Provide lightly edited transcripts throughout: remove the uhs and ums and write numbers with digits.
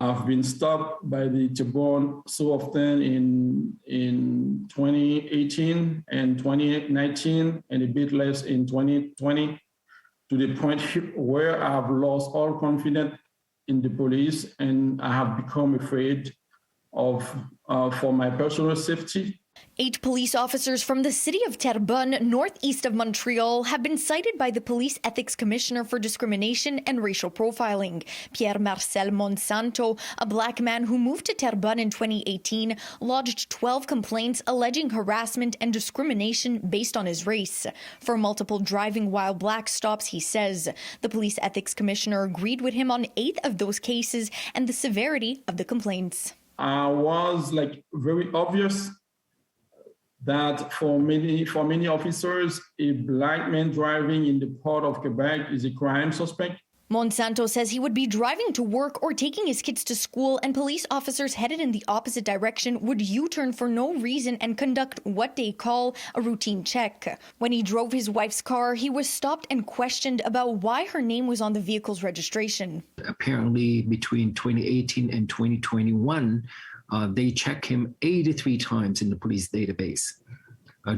I've been stopped by the Terrebonne so often in 2018 and 2019, and a bit less in 2020, to the point where I've lost all confidence in the police, and I have become afraid of for my personal safety. 8 police officers from the city of Terrebonne, northeast of Montreal, have been cited by the Police Ethics Commissioner for discrimination and racial profiling. Pierre Marcel Monsanto, a black man who moved to Terrebonne in 2018, lodged 12 complaints alleging harassment and discrimination based on his race. For multiple driving while black stops, he says. The Police Ethics Commissioner agreed with him on 8 of those cases and the severity of the complaints. I was very obvious that for many officers, a black man driving in the port of Quebec is a crime suspect. Monsanto says he would be driving to work or taking his kids to school, and police officers headed in the opposite direction would U-turn for no reason and conduct what they call a routine check. When he drove his wife's car, he was stopped and questioned about why her name was on the vehicle's registration. Apparently, between 2018 and 2021, they checked him 83 times in the police database,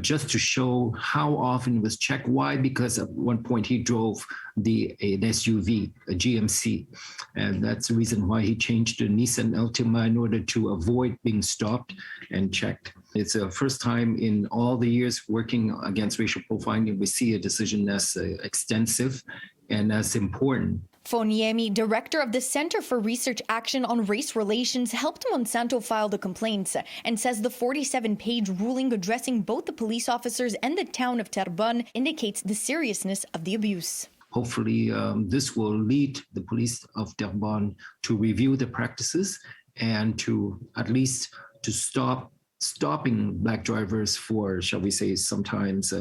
just to show how often it was checked. Why? Because at one point he drove an SUV, a GMC, and that's the reason why he changed to Nissan Altima in order to avoid being stopped and checked. It's the first time in all the years working against racial profiling we see a decision as extensive and as important. Foniemi, director of the Center for Research Action on Race Relations, helped Monsanto file the complaints and says the 47-page ruling addressing both the police officers and the town of Terrebonne indicates the seriousness of the abuse. Hopefully, this will lead the police of Terrebonne to review the practices and to at least to stopping black drivers for, shall we say, sometimes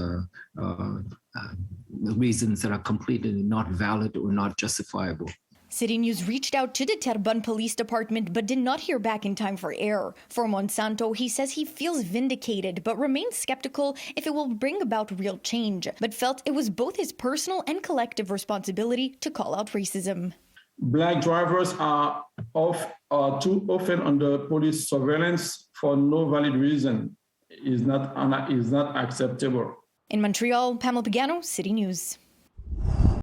reasons that are completely not valid or not justifiable. City News reached out to the Terrebonne Police Department but did not hear back in time for air. For Monsanto, he says he feels vindicated but remains skeptical if it will bring about real change, but felt it was both his personal and collective responsibility to call out racism. Black drivers are too often under police surveillance for no valid reason. Is not acceptable. In Montreal, Pamela Pagano, City News.